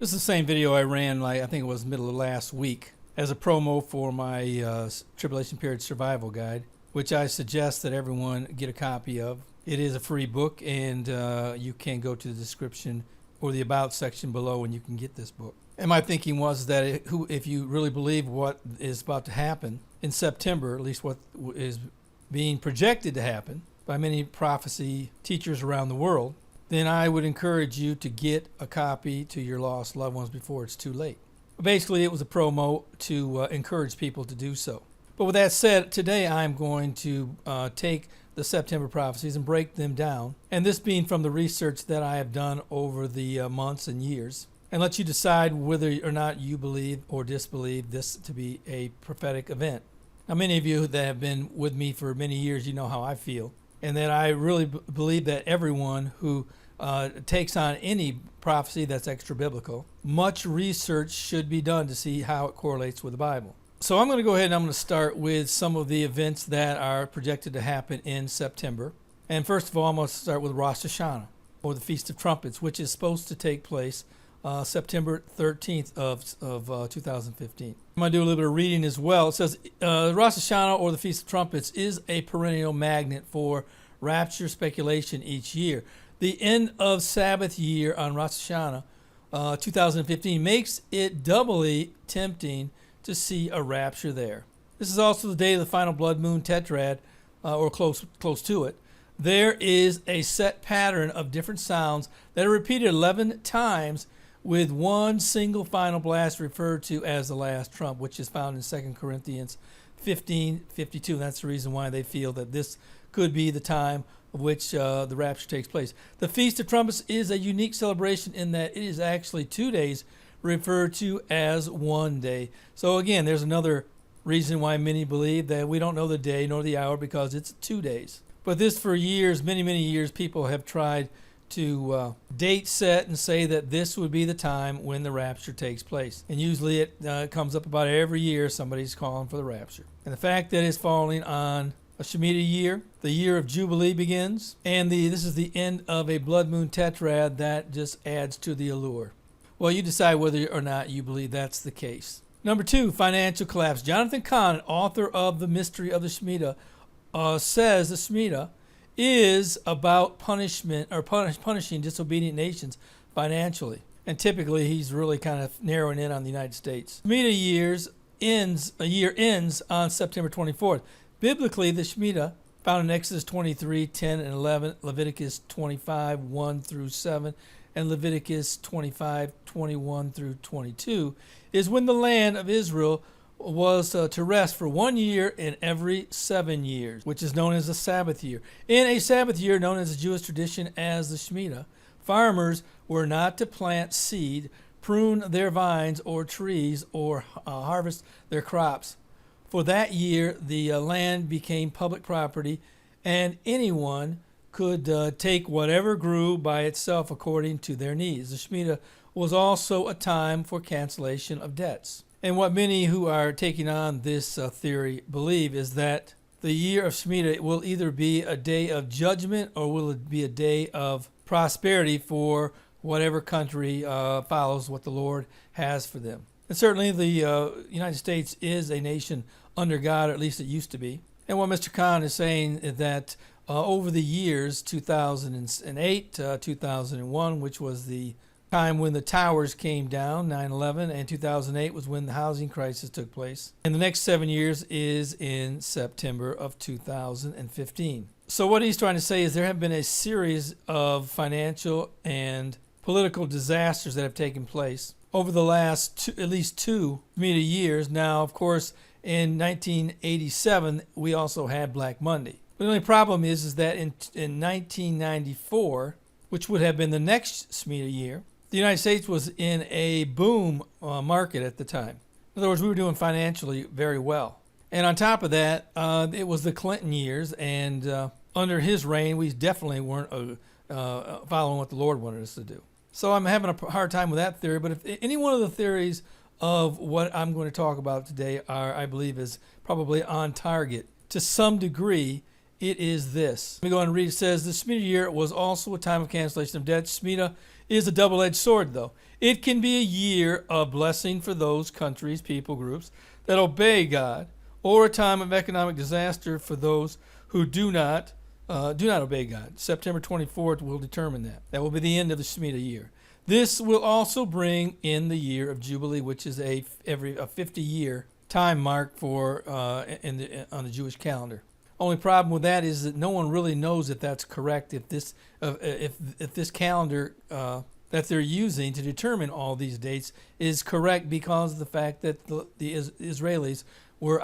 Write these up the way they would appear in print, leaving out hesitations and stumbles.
This is the same video I ran, I think it was middle of last week, as a promo for my Tribulation Period Survival Guide, which I suggest that everyone get a copy of. It is a free book, and you can go to the description or the About section below and you can get this book. And my thinking was that if you really believe what is about to happen in September, at least what is being projected to happen by many prophecy teachers around the world, then I would encourage you to get a copy to your lost loved ones before it's too late. Basically, it was a promo to encourage people to do so. But with that said, today I'm going to take the September prophecies and break them down, and this being from the research that I have done over the months and years, and let you decide whether or not you believe or disbelieve this to be a prophetic event. Now, many of you that have been with me for many years, you know how I feel, and that I really believe that everyone who takes on any prophecy that's extra biblical, much research should be done to see how it correlates with the Bible. So I'm going to go ahead and I'm going to start with some of the events that are projected to happen in September. And first of all, I'm going to start with Rosh Hashanah, or the Feast of Trumpets, which is supposed to take place September 13th of 2015. I'm going to do a little bit of reading as well. It says, Rosh Hashanah, or the Feast of Trumpets, is a perennial magnet for rapture speculation each year. The end of Sabbath year on Rosh Hashanah 2015 makes it doubly tempting to see a rapture there. This is also the day of the final blood moon tetrad, or close to it. There is a set pattern of different sounds that are repeated 11 times with one single final blast referred to as the last trump, which is found in 2 Corinthians 15:52. That's the reason why they feel that this could be the time of which the rapture takes place. The Feast of Trumpets is a unique celebration in that it is actually 2 days referred to as one day. So again, there's another reason why many believe that we don't know the day nor the hour, because it's 2 days. But this, for years, many years, people have tried to date set and say that this would be the time when the rapture takes place. And usually it comes up about every year, somebody's calling for the rapture. And the fact that it's falling on a Shemitah year, the year of Jubilee begins, and this is the end of a blood moon tetrad, that just adds to the allure. Well, you decide whether or not you believe that's the case. Number 2, financial collapse. Jonathan Cahn, author of The Mystery of the Shemitah, says the Shemitah is about punishment, or punishing disobedient nations financially. And typically he's really kind of narrowing in on the United States. Shemitah a year ends on September 24th. Biblically, the Shemitah, found in Exodus 23:10 and 11, Leviticus 25:1 through 7, and Leviticus 25:21 through 22, is when the land of Israel was to rest for 1 year in every 7 years, which is known as a Sabbath year. In a Sabbath year known as the Jewish tradition as the Shemitah, farmers were not to plant seed, prune their vines or trees, or harvest their crops. For that year, the land became public property, and anyone could take whatever grew by itself according to their needs. The Shemitah was also a time for cancellation of debts. And what many who are taking on this theory believe is that the year of Shemitah will either be a day of judgment or will it be a day of prosperity for whatever country follows what the Lord has for them. And certainly the United States is a nation under God, or at least it used to be. And what Mr. Khan is saying is that over the years, 2008, 2001, which was the time when the towers came down, 9/11, and 2008 was when the housing crisis took place. And the next 7 years is in September of 2015. So what he's trying to say is there have been a series of financial and political disasters that have taken place over the last at least 2 years. Now, of course, in 1987, we also had Black Monday. But the only problem is that in 1994, which would have been the next Shemitah year, the United States was in a boom market at the time. In other words, we were doing financially very well. And on top of that, it was the Clinton years, and under his reign, we definitely weren't following what the Lord wanted us to do. So I'm having a hard time with that theory, but if any one of the theories of what I'm going to talk about today I believe is probably on target to some degree, it is this. Let me go on and read. It says, the Shemitah year was also a time of cancellation of debts. Shemitah is a double-edged sword, though. It can be a year of blessing for those countries, people groups that obey God, or a time of economic disaster for those who do not obey God. September 24th will determine that. That will be the end of the Shemitah year. This will also bring in the year of Jubilee, which is a 50-year time mark for on the Jewish calendar. Only problem with that is that no one really knows if that's correct. If this calendar that they're using to determine all these dates is correct because of the fact that the Israelis were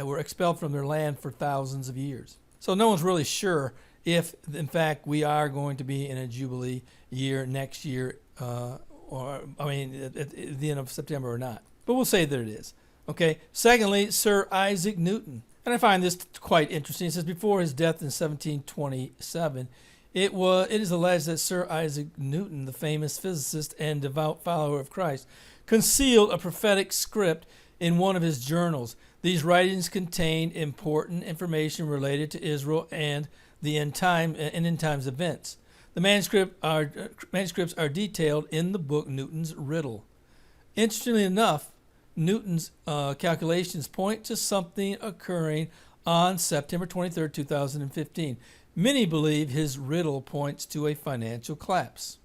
were expelled from their land for thousands of years. So no one's really sure if, in fact, we are going to be in a Jubilee year next year, at the end of September or not. But we'll say that it is. Okay. Secondly, Sir Isaac Newton. And I find this quite interesting. It says before his death in 1727, it is alleged that Sir Isaac Newton, the famous physicist and devout follower of Christ, concealed a prophetic script in one of his journals. These writings contain important information related to Israel and the end times events. The manuscripts are detailed in the book Newton's Riddle. Interestingly enough, Newton's calculations point to something occurring on September 23, 2015. Many believe his riddle points to a financial collapse.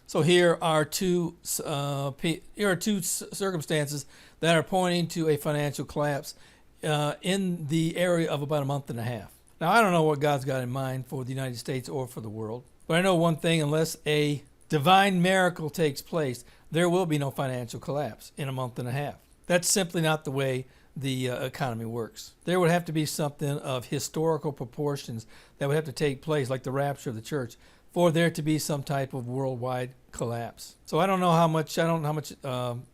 So here are two circumstances that are pointing to a financial collapse in the area of about a month and a half. Now, I don't know what God's got in mind for the United States or for the world, but I know one thing: unless a divine miracle takes place, there will be no financial collapse in a month and a half. That's simply not the way the economy works. There would have to be something of historical proportions that would have to take place, like the rapture of the church, for there to be some type of worldwide collapse. So I don't know how much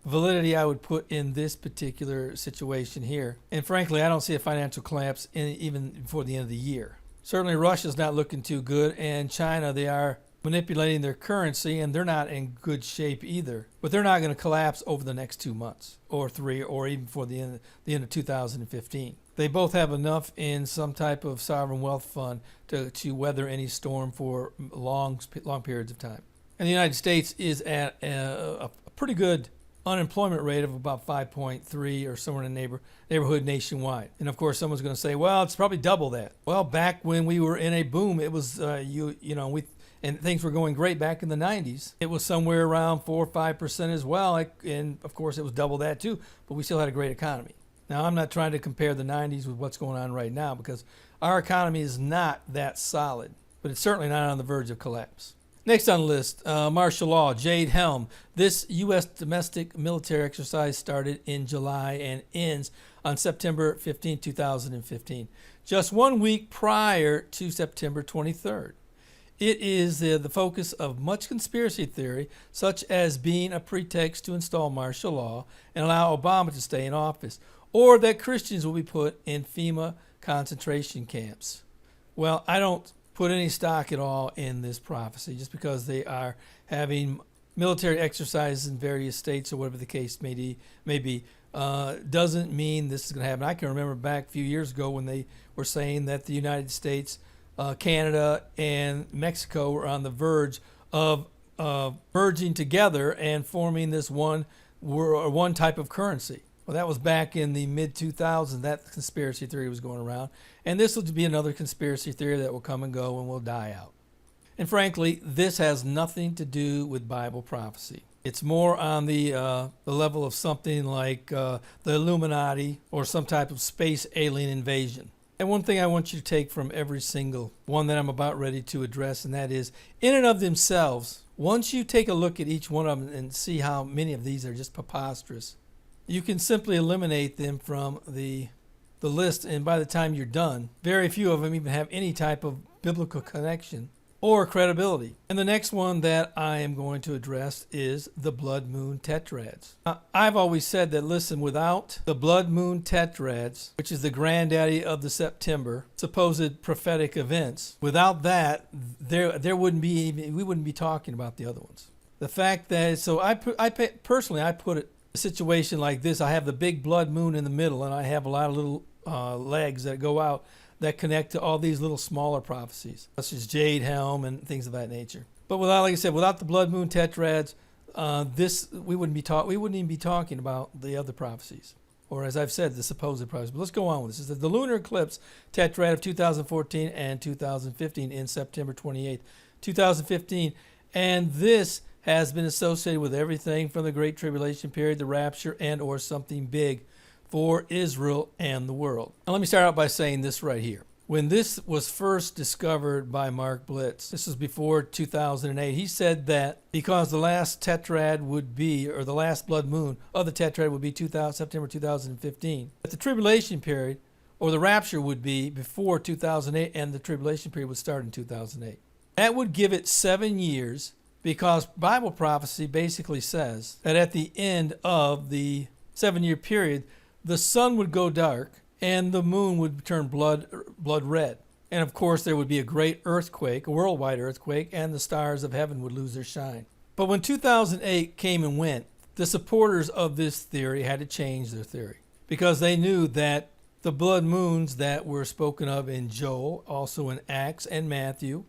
validity I would put in this particular situation here. And frankly, I don't see a financial collapse even before the end of the year. Certainly Russia's not looking too good, and China, they are manipulating their currency, and they're not in good shape either. But they're not going to collapse over the next 2 months or 3 or even before the end of 2015. They both have enough in some type of sovereign wealth fund to weather any storm for long periods of time. And the United States is at a pretty good unemployment rate of about 5.3 or somewhere in the neighborhood nationwide. And of course, someone's going to say, well, it's probably double that. Well, back when we were in a boom, it was and things were going great back in the 90s. It was somewhere around 4 or 5% as well. And of course, it was double that too, but we still had a great economy. Now, I'm not trying to compare the 90s with what's going on right now because our economy is not that solid, but it's certainly not on the verge of collapse. Next on the list, martial law, Jade Helm. This U.S. domestic military exercise started in July and ends on September 15, 2015, just 1 week prior to September 23rd. It is the focus of much conspiracy theory, such as being a pretext to install martial law and allow Obama to stay in office, or that Christians will be put in FEMA concentration camps. Well, I don't put any stock at all in this prophecy. Just because they are having military exercises in various states or whatever the case may be, doesn't mean this is going to happen. I can remember back a few years ago when they were saying that the United States, Canada, and Mexico were on the verge of merging together and forming this one type of currency. Well, that was back in the mid-2000s. That conspiracy theory was going around. And this will be another conspiracy theory that will come and go and will die out. And frankly, this has nothing to do with Bible prophecy. It's more on the level of something like the Illuminati or some type of space alien invasion. And one thing I want you to take from every single one that I'm about ready to address, and that is, in and of themselves, once you take a look at each one of them and see how many of these are just preposterous, you can simply eliminate them from the list, and by the time you're done, very few of them even have any type of biblical connection or credibility. And the next one that I am going to address is the blood moon tetrads. I've always said that, listen, without the blood moon tetrads, which is the granddaddy of the September supposed prophetic events, without that, we wouldn't be talking about the other ones. The fact that, so I put it a situation like this. I have the big blood moon in the middle, and I have a lot of little legs that go out that connect to all these little smaller prophecies, such as Jade Helm and things of that nature. But without, like I said, without the blood moon tetrads, we wouldn't even be talking about the other prophecies, or as I've said, the supposed prophecies. But let's go on with this. It says the lunar eclipse tetrad of 2014 and 2015 in September 28th, 2015, and this has been associated with everything from the Great Tribulation period, the rapture, and or something big for Israel and the world. Now let me start out by saying this right here. When this was first discovered by Mark Blitz, this was before 2008, he said that because the last tetrad would be, or the last blood moon of the tetrad would be September 2015, that the tribulation period, or the rapture, would be before 2008, and the tribulation period would start in 2008. That would give it 7 years, because Bible prophecy basically says that at the end of the 7-year period, the sun would go dark, and the moon would turn blood red. And of course, there would be a great earthquake, a worldwide earthquake, and the stars of heaven would lose their shine. But when 2008 came and went, the supporters of this theory had to change their theory, because they knew that the blood moons that were spoken of in Joel, also in Acts and Matthew,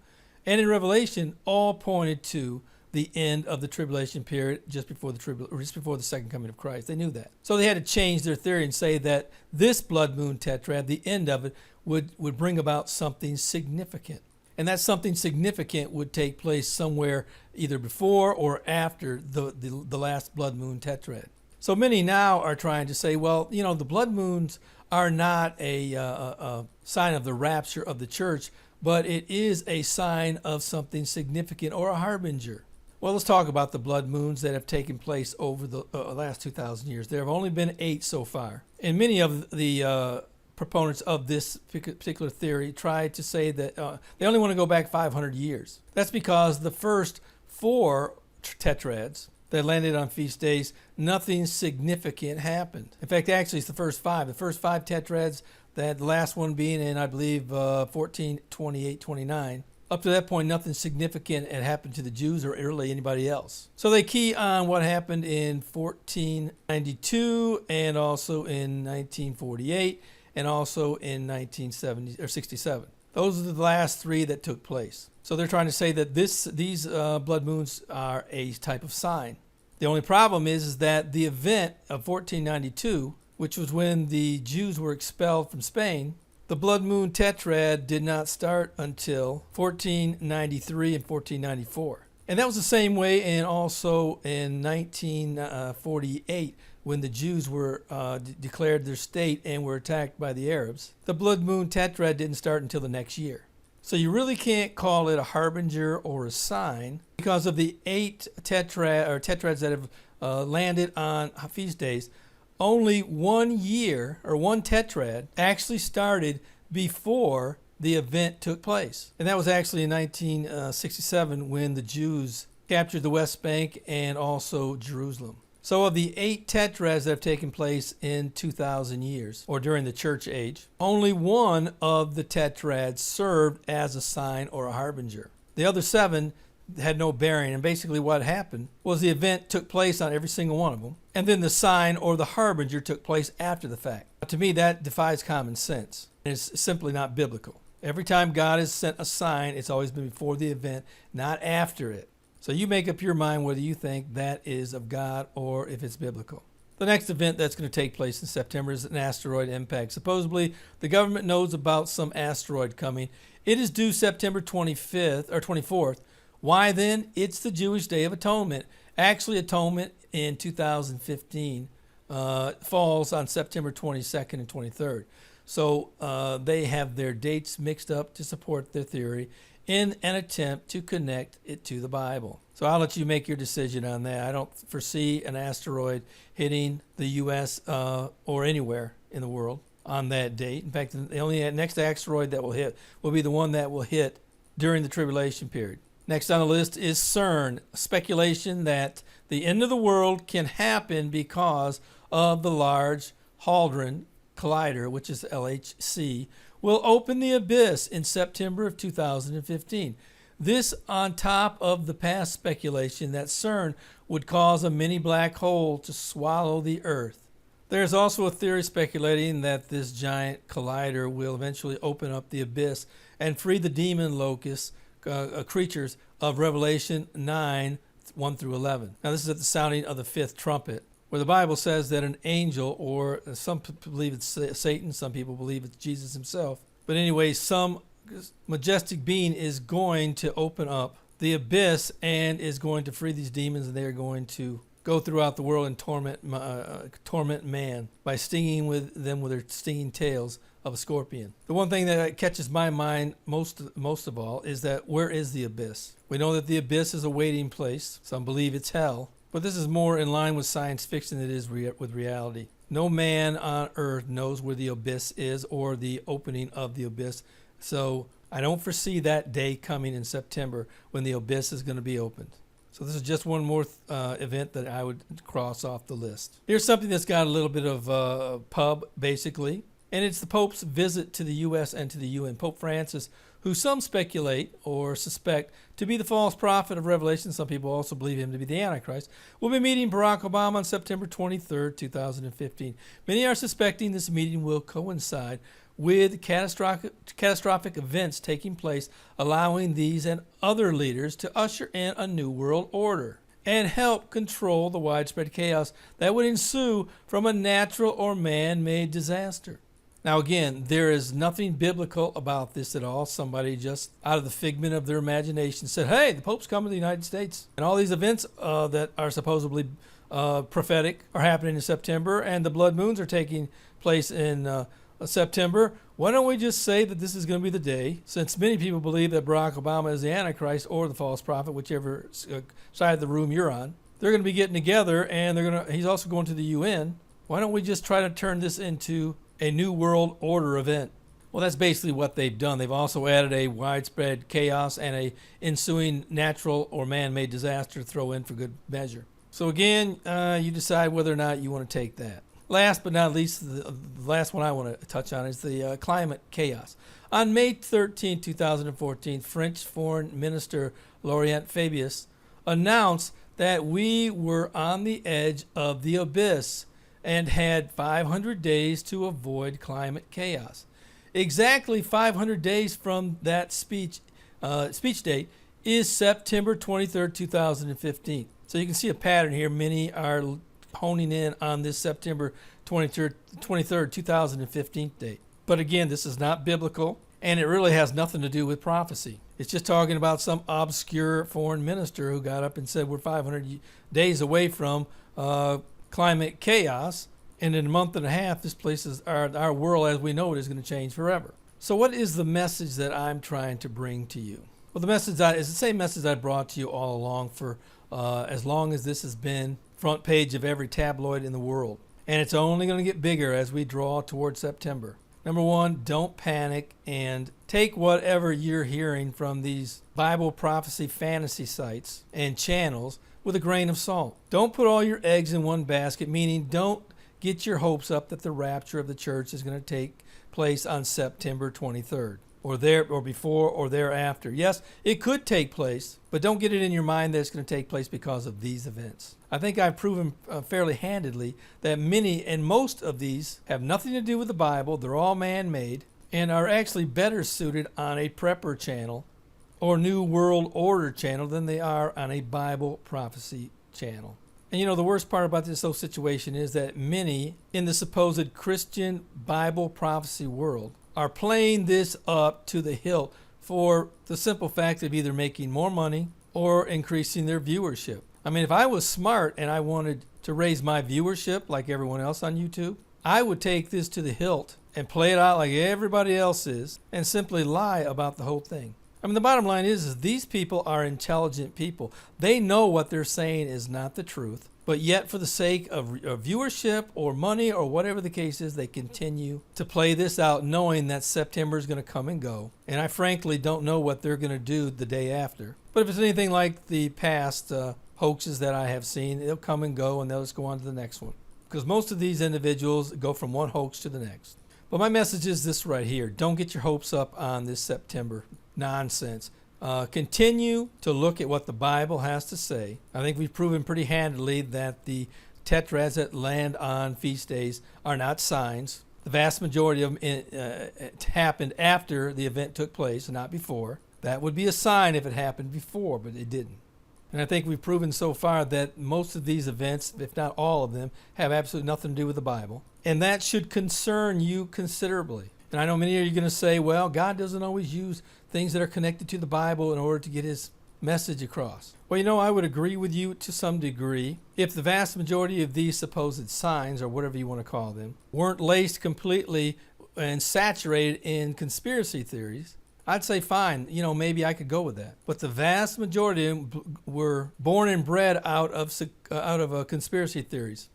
and in Revelation, all pointed to the end of the tribulation period just before the second coming of Christ. They knew that. So they had to change their theory and say that this blood moon tetrad, the end of it, would bring about something significant. And that something significant would take place somewhere either before or after the last blood moon tetrad. So many now are trying to say, well, the blood moons are not a sign of the rapture of the church, but it is a sign of something significant or a harbinger. Well, let's talk about the blood moons that have taken place over the last 2,000 years. There have only been 8 so far. And many of the proponents of this particular theory try to say that they only want to go back 500 years. That's because the first 4 tetrads that landed on feast days, nothing significant happened. In fact, actually, it's the first 5. The first 5 tetrads, that the last one being in, I believe, 14, 28, 29. Up to that point, nothing significant had happened to the Jews or really anybody else. So they key on what happened in 1492 and also in 1948 and also in 1970 or 67. Those are the last 3 that took place. So they're trying to say that these blood moons are a type of sign. The only problem is that the event of 1492, which was when the Jews were expelled from Spain, the blood moon tetrad did not start until 1493 and 1494. And that was the same way and also in 1948 when the Jews were declared their state and were attacked by the Arabs. The blood moon tetrad didn't start until the next year. So you really can't call it a harbinger or a sign because of the 8 tetrads that have landed on feast days. Only 1 year or 1 tetrad actually started before the event took place. And that was actually in 1967 when the Jews captured the West Bank and also Jerusalem. So of the 8 tetrads that have taken place in 2,000 years, or during the church age, only 1 of the tetrads served as a sign or a harbinger. The other 7 had no bearing, and basically what happened was the event took place on every single one of them, and then the sign or the harbinger took place after the fact. To me, that defies common sense, and it's simply not biblical. Every time God has sent a sign, it's always been before the event, not after it. So you make up your mind whether you think that is of God or if it's biblical. The next event that's going to take place in September is an asteroid impact. Supposedly, the government knows about some asteroid coming. It is due September 25th or 24th. Why then? It's the Jewish Day of Atonement. Actually, Atonement in 2015 falls on September 22nd and 23rd. So they have their dates mixed up to support their theory in an attempt to connect it to the Bible. So I'll let you make your decision on that. I don't foresee an asteroid hitting the U.S. Or anywhere in the world on that date. In fact, the only next asteroid that will hit will be the one that will hit during the tribulation period. Next on the list is CERN, speculation that the end of the world can happen because of the Large Hadron Collider, which is LHC, will open the abyss in September of 2015. This on top of the past speculation that CERN would cause a mini black hole to swallow the Earth. There's also a theory speculating that this giant collider will eventually open up the abyss and free the demon locusts, creatures of Revelation 9, 1 through 11. Now, this is at the sounding of the fifth trumpet, where the Bible says that an angel, or some people believe it's Satan, some people believe it's Jesus himself, but anyway, some majestic being is going to open up the abyss and is going to free these demons, and they are going to go throughout the world and torment man by stinging them with their stinging tails of a scorpion. The one thing that catches my mind most of all is that where is the abyss? We know that the abyss is a waiting place. Some believe it's hell, but this is more in line with science fiction than it is with reality. No man on earth knows where the abyss is or the opening of the abyss. So I don't foresee that day coming in September when the abyss is going to be opened. So this is just one more event that I would cross off the list. Here's something that's got a little bit of pub, basically, and it's the Pope's visit to the U.S. and to the UN. Pope Francis, who some speculate or suspect to be the false prophet of Revelation, some people also believe him to be the Antichrist, will be meeting Barack Obama on September 23rd, 2015. Many are suspecting this meeting will coincide with catastrophic events taking place, allowing these and other leaders to usher in a new world order and help control the widespread chaos that would ensue from a natural or man-made disaster. Now again, there is nothing biblical about this at all. Somebody just out of the figment of their imagination said, hey, the Pope's coming to the United States. And all these events that are supposedly prophetic are happening in September, and the blood moons are taking place in September. Why don't we just say that this is going to be the day, since many people believe that Barack Obama is the Antichrist or the false prophet, whichever side of the room you're on. They're going to be getting together, and he's also going to the UN. Why don't we just try to turn this into a new world order event? Well, that's basically what they've done. They've also added a widespread chaos and a ensuing natural or man-made disaster to throw in for good measure. So again, you decide whether or not you want to take that. Last but not least, the last one I want to touch on is the climate chaos. On May 13, 2014, French Foreign Minister Laurent Fabius announced that we were on the edge of the abyss and had 500 days to avoid climate chaos. Exactly 500 days from that speech date is September 23rd, 2015. So you can see a pattern here. Many are honing in on this September 23rd, 2015 date. But again, this is not biblical, and it really has nothing to do with prophecy. It's just talking about some obscure foreign minister who got up and said we're 500 days away from climate chaos, and in a month and a half, this place is our world as we know it is going to change forever. So what is the message that I'm trying to bring to you? Well, the message is the same message I brought to you all along for as long as this has been front page of every tabloid in the world. And it's only going to get bigger as we draw towards September. Number one, don't panic and take whatever you're hearing from these Bible prophecy fantasy sites and channels with a grain of salt. Don't put all your eggs in one basket, meaning don't get your hopes up that the rapture of the church is going to take place on September 23rd. Or before or thereafter. Yes, it could take place, but don't get it in your mind that it's going to take place because of these events. I think I've proven fairly handedly that many and most of these have nothing to do with the Bible. They're all man-made and are actually better suited on a prepper channel or New World Order channel than they are on a Bible prophecy channel. And you know, the worst part about this whole situation is that many in the supposed Christian Bible prophecy world are playing this up to the hilt for the simple fact of either making more money or increasing their viewership. I mean, if I was smart and I wanted to raise my viewership like everyone else on YouTube, I would take this to the hilt and play it out like everybody else is and simply lie about the whole thing. I mean, the bottom line is these people are intelligent people. They know what they're saying is not the truth. But yet, for the sake of viewership or money or whatever the case is, they continue to play this out knowing that September is going to come and go. And I frankly don't know what they're going to do the day after. But if it's anything like the past hoaxes that I have seen, they'll come and go and they'll just go on to the next one. Because most of these individuals go from one hoax to the next. But my message is this right here. Don't get your hopes up on this September nonsense. Continue to look at what the Bible has to say. I think we've proven pretty handily that the tetrads that land on feast days are not signs. The vast majority of them happened after the event took place, not before. That would be a sign if it happened before, but it didn't. And I think we've proven so far that most of these events, if not all of them, have absolutely nothing to do with the Bible. And that should concern you considerably. And I know many of you are going to say, well, God doesn't always use things that are connected to the Bible in order to get his message across. Well, I would agree with you to some degree. If the vast majority of these supposed signs, or whatever you want to call them, weren't laced completely and saturated in conspiracy theories, I'd say fine, maybe I could go with that. But the vast majority of them were born and bred out of conspiracy theories.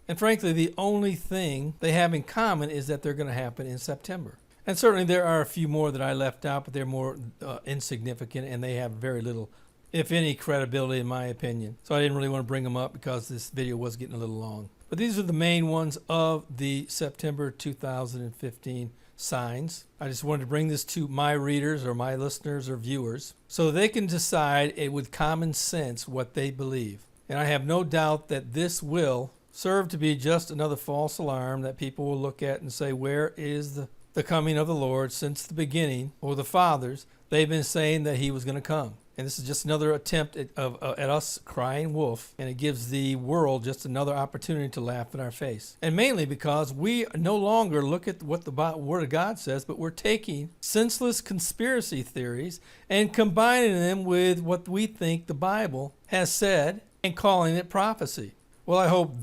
And frankly, the only thing they have in common is that they're going to happen in September. And certainly there are a few more that I left out, but they're more insignificant, and they have very little, if any, credibility in my opinion. So I didn't really want to bring them up because this video was getting a little long. But these are the main ones of the September 2015 signs. I just wanted to bring this to my readers or my listeners or viewers so they can decide with common sense what they believe. And I have no doubt that this will serve to be just another false alarm that people will look at and say, where is the coming of the Lord? Since the beginning, or the fathers, they've been saying that he was going to come. And this is just another attempt at us crying wolf, and it gives the world just another opportunity to laugh in our face. And mainly because we no longer look at what the Word of God says, but we're taking senseless conspiracy theories and combining them with what we think the Bible has said and calling it prophecy. Well, I hope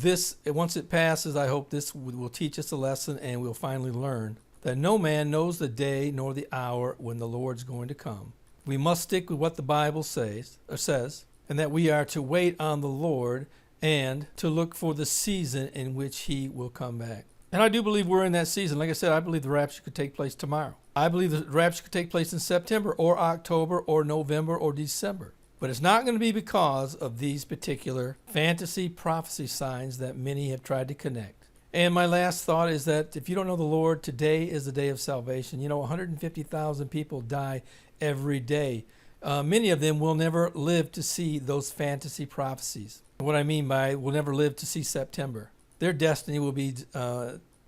once it passes, I hope this will teach us a lesson, and we'll finally learn that no man knows the day nor the hour when the Lord's going to come. We must stick with what the Bible says, and that we are to wait on the Lord and to look for the season in which he will come back. And I do believe we're in that season. Like I said, I believe the rapture could take place tomorrow. I believe the rapture could take place in September or October or November or December. But it's not going to be because of these particular fantasy prophecy signs that many have tried to connect. And my last thought is that if you don't know the Lord, today is the day of salvation. 150,000 people die every day. Many of them will never live to see those fantasy prophecies. What I mean by will never live to see September. Their destiny will be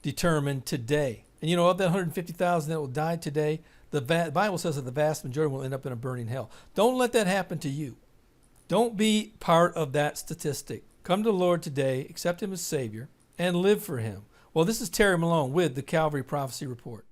determined today. And of that 150,000 that will die today, the Bible says that the vast majority will end up in a burning hell. Don't let that happen to you. Don't be part of that statistic. Come to the Lord today, accept him as Savior, and live for him. Well, this is Terry Malone with the Calvary Prophecy Report.